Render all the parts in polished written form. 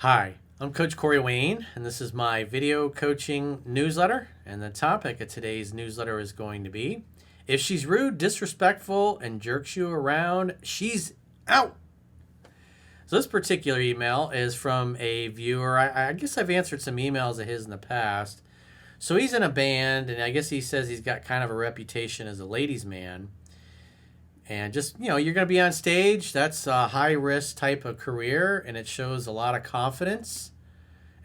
Hi, I'm Coach Corey Wayne, and this is my video coaching newsletter. And the topic of today's newsletter is going to be if she's rude, disrespectful, and jerks you around, she's out. So, this particular email is from a viewer. I guess I've answered some emails of his in the past. So, he's in a band, and I guess he says he's got kind of a reputation as a ladies' man. And just, you're going to be on stage. That's a high risk type of career, and it shows a lot of confidence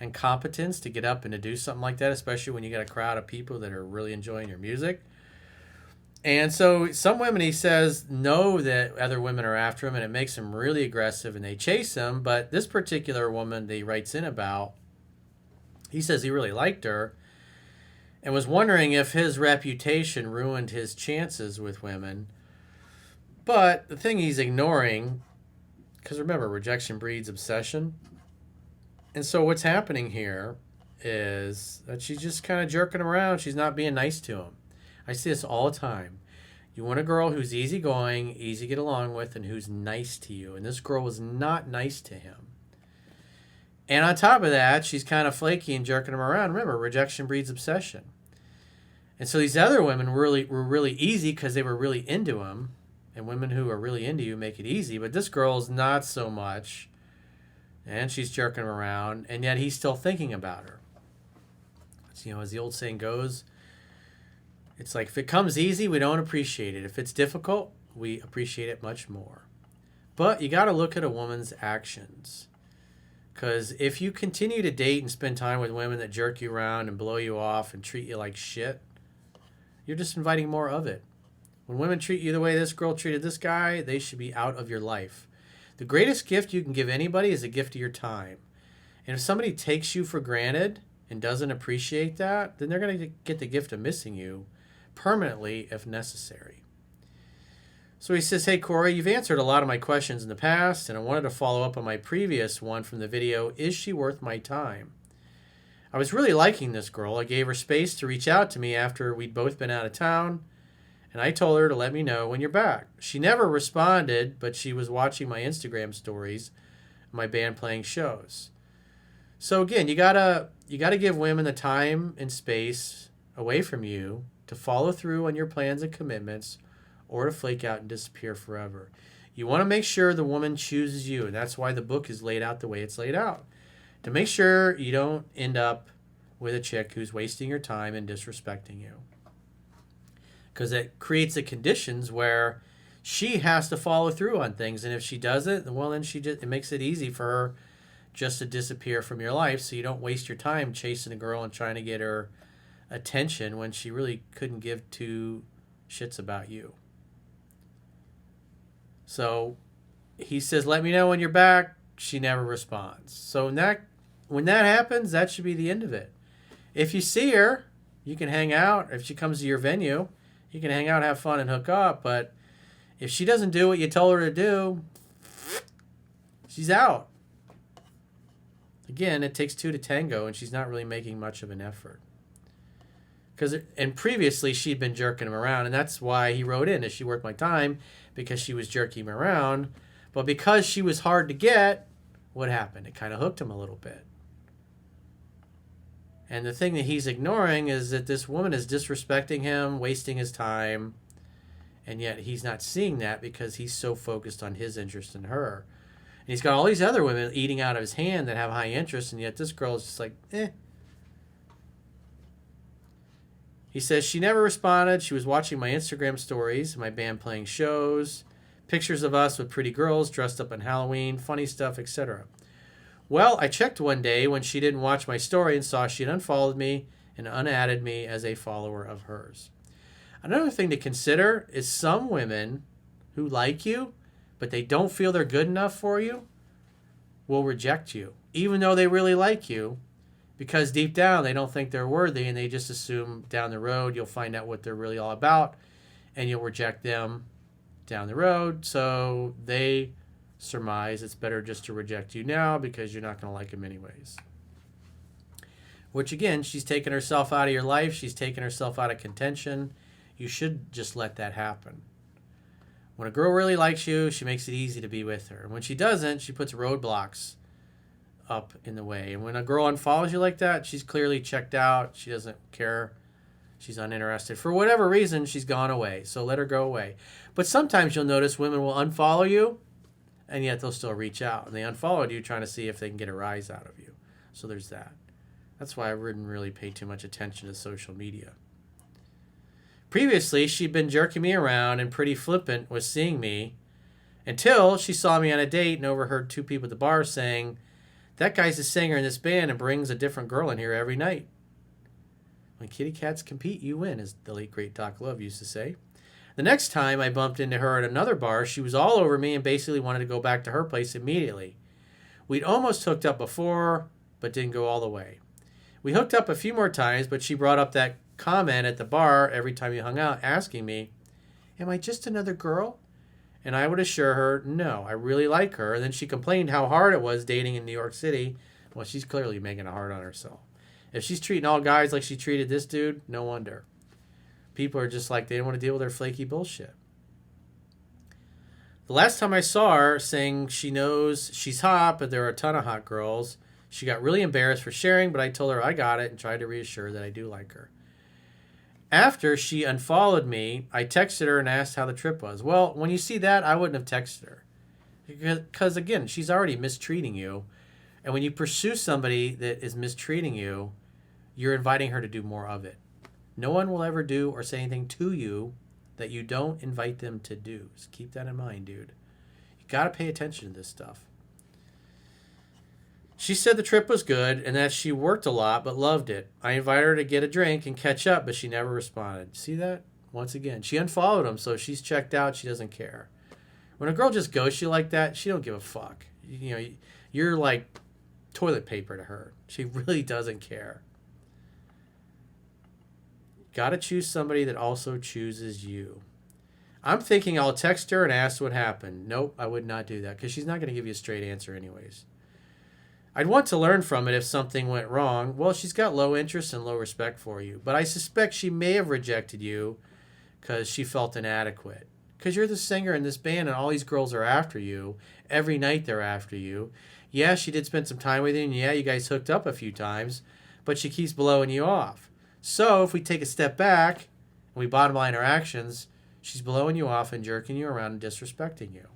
and competence to get up and to do something like that, especially when you got a crowd of people that are really enjoying your music. And so some women, he says, know that other women are after him, and it makes them really aggressive, and they chase him. But this particular woman that he writes in about, he says he really liked her and was wondering if his reputation ruined his chances with women. But the thing he's ignoring, because remember, rejection breeds obsession. And so what's happening here is that she's just kind of jerking him around. She's not being nice to him. I see this all the time. You want a girl who's easygoing, easy to get along with, and who's nice to you. And this girl was not nice to him. And on top of that, she's kind of flaky and jerking him around. Remember, rejection breeds obsession. And so these other women were really easy because they were really into him. And women who are really into you make it easy. But this girl's not so much. And she's jerking him around. And yet he's still thinking about her. So, as the old saying goes, it's like if it comes easy, we don't appreciate it. If it's difficult, we appreciate it much more. But you got to look at a woman's actions. Because if you continue to date and spend time with women that jerk you around and blow you off and treat you like shit, you're just inviting more of it. When women treat you the way this girl treated this guy, they should be out of your life. The greatest gift you can give anybody is a gift of your time. And if somebody takes you for granted and doesn't appreciate that, then they're going to get the gift of missing you permanently if necessary. So he says, hey, Corey, you've answered a lot of my questions in the past, and I wanted to follow up on my previous one from the video, Is She Worth My Time? I was really liking this girl. I gave her space to reach out to me after we'd both been out of town. And I told her to let me know when you're back. She never responded, but she was watching my Instagram stories, my band playing shows. So again, you gotta give women the time and space away from you to follow through on your plans and commitments, or to flake out and disappear forever. You want to make sure the woman chooses you, and that's why the book is laid out the way it's laid out. To make sure you don't end up with a chick who's wasting your time and disrespecting you. Because it creates the conditions where she has to follow through on things. And if she doesn't, well, then it makes it easy for her just to disappear from your life, so you don't waste your time chasing a girl and trying to get her attention when she really couldn't give two shits about you. So he says, let me know when you're back. She never responds. So when that happens, that should be the end of it. If you see her, you can hang out. If she comes to your venue, you can hang out, have fun, and hook up. But if she doesn't do what you told her to do, she's out. Again, it takes two to tango, and she's not really making much of an effort. And previously, she'd been jerking him around, and that's why he wrote in, Is she worth my time? Because she was jerking him around. But because she was hard to get, what happened? It kind of hooked him a little bit. And the thing that he's ignoring is that this woman is disrespecting him, wasting his time, and yet he's not seeing that because he's so focused on his interest in her. And he's got all these other women eating out of his hand that have high interest, and yet this girl is just like, eh. He says, she never responded. She was watching my Instagram stories, my band playing shows, pictures of us with pretty girls dressed up on Halloween, funny stuff, etc. Well, I checked one day when she didn't watch my story and saw she had unfollowed me and unadded me as a follower of hers. Another thing to consider is some women who like you, but they don't feel they're good enough for you, will reject you, even though they really like you, because deep down they don't think they're worthy, and they just assume down the road you'll find out what they're really all about, and you'll reject them down the road. So they surmise it's better just to reject you now because you're not going to like him anyways. Which again, she's taken herself out of your life. She's taken herself out of contention. You should just let that happen. When a girl really likes you, she makes it easy to be with her. And when she doesn't, she puts roadblocks up in the way. And when a girl unfollows you like that, she's clearly checked out. She doesn't care. She's uninterested. For whatever reason, she's gone away. So let her go away. But sometimes you'll notice women will unfollow you, and yet they'll still reach out. And they unfollowed you trying to see if they can get a rise out of you. So there's that. That's why I wouldn't really pay too much attention to social media. Previously, she'd been jerking me around and pretty flippant with seeing me until she saw me on a date and overheard two people at the bar saying, "That guy's a singer in this band and brings a different girl in here every night." When kitty cats compete, you win, as the late great Doc Love used to say. The next time I bumped into her at another bar, she was all over me and basically wanted to go back to her place immediately. We'd almost hooked up before, but didn't go all the way. We hooked up a few more times, but she brought up that comment at the bar every time we hung out, asking me, "Am I just another girl?" And I would assure her, "No, I really like her." And then she complained how hard it was dating in New York City. Well, she's clearly making it hard on herself. If she's treating all guys like she treated this dude, no wonder. People are just like, they don't want to deal with her flaky bullshit. The last time I saw her saying she knows she's hot, but there are a ton of hot girls, she got really embarrassed for sharing, but I told her I got it and tried to reassure that I do like her. After she unfollowed me, I texted her and asked how the trip was. Well, when you see that, I wouldn't have texted her. Because, again, she's already mistreating you. And when you pursue somebody that is mistreating you, you're inviting her to do more of it. No one will ever do or say anything to you that you don't invite them to do. Just keep that in mind, dude. You got to pay attention to this stuff. She said the trip was good and that she worked a lot but loved it. I invited her to get a drink and catch up, but she never responded. See that? Once again, she unfollowed him, so she's checked out. She doesn't care. When a girl just ghosts you like that, she don't give a fuck. You know, you're like toilet paper to her. She really doesn't care. Got to choose somebody that also chooses you. I'm thinking I'll text her and ask what happened. Nope, I would not do that because she's not going to give you a straight answer anyways. I'd want to learn from it if something went wrong. Well, she's got low interest and low respect for you. But I suspect she may have rejected you because she felt inadequate. Because you're the singer in this band and all these girls are after you. Every night they're after you. Yeah, she did spend some time with you, and yeah, you guys hooked up a few times. But she keeps blowing you off. So if we take a step back and we bottom line her actions, she's blowing you off and jerking you around and disrespecting you.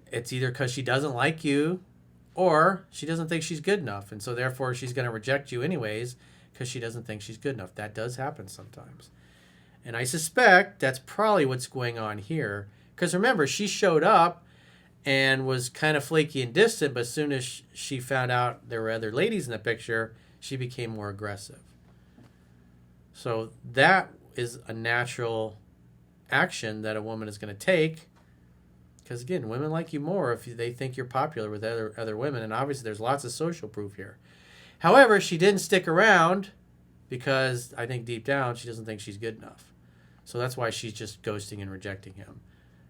It's either because she doesn't like you or she doesn't think she's good enough. And so therefore she's going to reject you anyways because she doesn't think she's good enough. That does happen sometimes. And I suspect that's probably what's going on here. Because remember, she showed up and was kind of flaky and distant, but as soon as she found out there were other ladies in the picture, she became more aggressive. So that is a natural action that a woman is going to take. Because, again, women like you more if they think you're popular with other women. And obviously there's lots of social proof here. However, she didn't stick around because I think deep down she doesn't think she's good enough. So that's why she's just ghosting and rejecting him.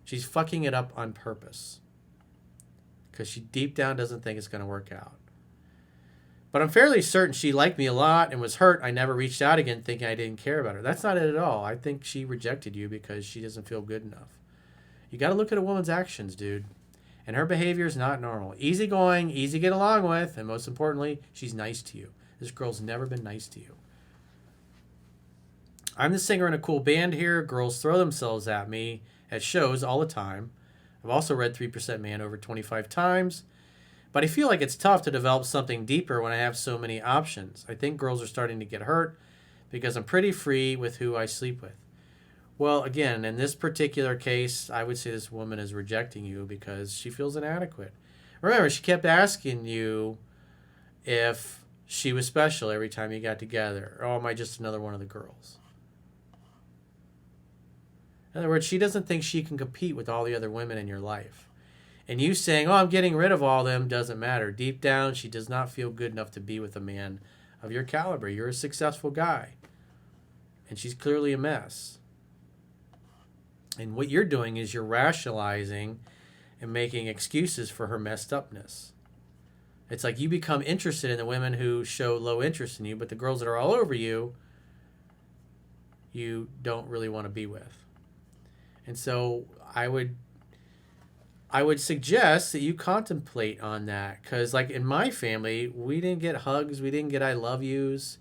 She's fucking it up on purpose. Because she deep down doesn't think it's going to work out. But I'm fairly certain she liked me a lot and was hurt. I never reached out again thinking I didn't care about her. That's not it at all. I think she rejected you because she doesn't feel good enough. You got to look at a woman's actions, dude. And her behavior is not normal. Easygoing, easy to get along with, and most importantly, she's nice to you. This girl's never been nice to you. I'm the singer in a cool band here. Girls throw themselves at me at shows all the time. I've also read 3% Man over 25 times. But I feel like it's tough to develop something deeper when I have so many options. I think girls are starting to get hurt because I'm pretty free with who I sleep with. Well, again, in this particular case, I would say this woman is rejecting you because she feels inadequate. Remember, she kept asking you if she was special every time you got together. Or am I just another one of the girls? In other words, she doesn't think she can compete with all the other women in your life. And you saying, oh, I'm getting rid of all of them doesn't matter. Deep down, she does not feel good enough to be with a man of your caliber. You're a successful guy. And she's clearly a mess. And what you're doing is you're rationalizing and making excuses for her messed upness. It's like you become interested in the women who show low interest in you, but the girls that are all over you, you don't really want to be with. And so I would I would suggest that you contemplate on that, because like in my family, we didn't get hugs, we didn't get I love yous,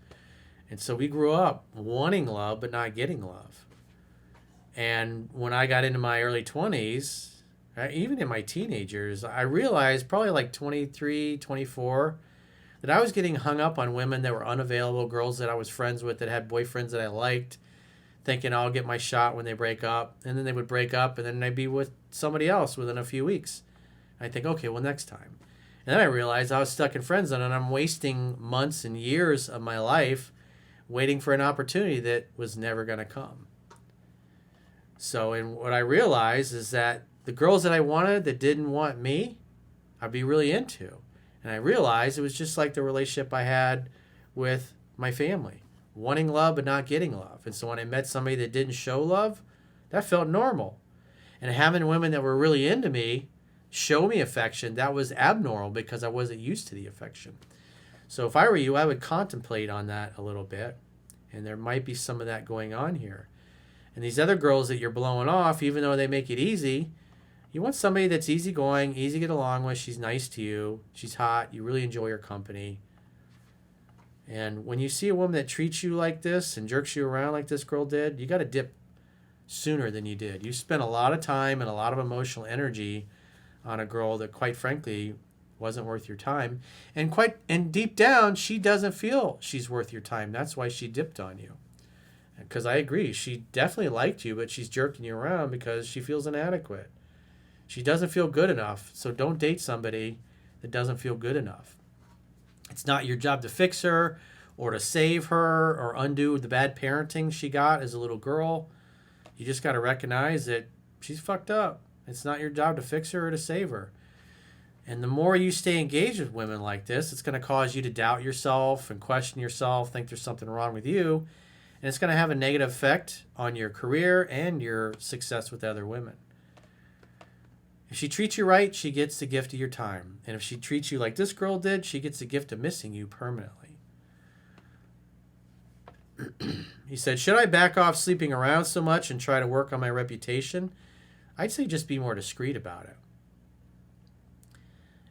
and so we grew up wanting love but not getting love. And when I got into my early 20s, right, even in my teenagers, I realized probably like 23, 24, that I was getting hung up on women that were unavailable, girls that I was friends with that had boyfriends that I liked, thinking I'll get my shot when they break up. And then they would break up, and then I'd be with somebody else within a few weeks. I think, okay, well, next time. And then I realized I was stuck in friend zone, and I'm wasting months and years of my life waiting for an opportunity that was never going to come. So, and what I realized is that the girls that I wanted that didn't want me, I'd be really into. And I realized it was just like the relationship I had with my family, wanting love but not getting love. And so when I met somebody that didn't show love, that felt normal. And having women that were really into me show me affection, that was abnormal because I wasn't used to the affection. So if I were you, I would contemplate on that a little bit. And there might be some of that going on here. And these other girls that you're blowing off, even though they make it easy, you want somebody that's easygoing, easy to get along with. She's nice to you. She's hot. You really enjoy her company. And when you see a woman that treats you like this and jerks you around like this girl did, you got to dip sooner than you did. You spent a lot of time and a lot of emotional energy on a girl that, quite frankly, wasn't worth your time. And deep down, she doesn't feel she's worth your time. That's why she dipped on you. Because I agree, she definitely liked you, but she's jerking you around because she feels inadequate. She doesn't feel good enough, so don't date somebody that doesn't feel good enough. It's not your job to fix her or to save her or undo the bad parenting she got as a little girl. You just got to recognize that she's fucked up. It's not your job to fix her or to save her. And the more you stay engaged with women like this, it's going to cause you to doubt yourself and question yourself, think there's something wrong with you. And it's going to have a negative effect on your career and your success with other women. If she treats you right, she gets the gift of your time. And if she treats you like this girl did, she gets the gift of missing you permanently. He said, should I back off sleeping around so much and try to work on my reputation? I'd say just be more discreet about it.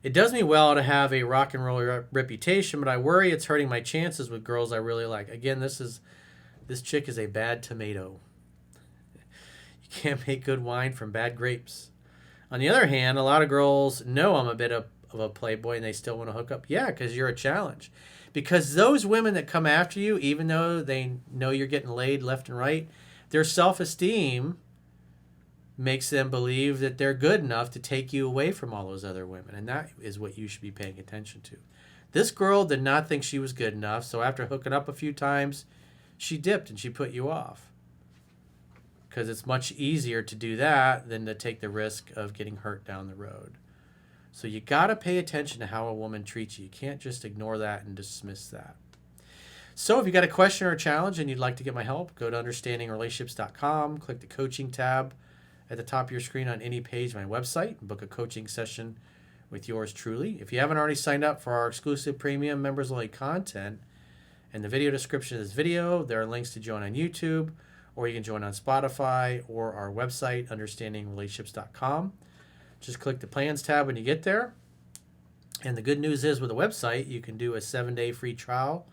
It does me well to have a rock and roll reputation, but I worry it's hurting my chances with girls I really like. Again, this chick is a bad tomato. You can't make good wine from bad grapes. On the other hand, a lot of girls know I'm a bit of a playboy and they still want to hook up. Yeah, because you're a challenge. Because those women that come after you, even though they know you're getting laid left and right, their self-esteem makes them believe that they're good enough to take you away from all those other women. And that is what you should be paying attention to. This girl did not think she was good enough, so after hooking up a few times, she dipped and she put you off. Because it's much easier to do that than to take the risk of getting hurt down the road. So you got to pay attention to how a woman treats you. You can't just ignore that and dismiss that. So if you got a question or a challenge and you'd like to get my help, go to understandingrelationships.com, click the coaching tab at the top of your screen on any page of my website, and book a coaching session with yours truly. If you haven't already signed up for our exclusive premium members-only content, in the video description of this video, there are links to join on YouTube, or you can join on Spotify or our website, understandingrelationships.com. Just click the plans tab when you get there. And the good news is with the website, you can do a 7-day free trial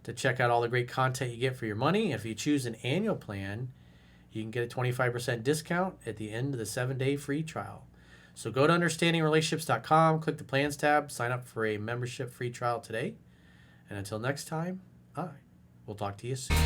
to check out all the great content you get for your money. If you choose an annual plan, you can get a 25% discount at the end of the 7-day free trial. So go to understandingrelationships.com, click the plans tab, sign up for a membership free trial today. And until next time, I will talk to you soon.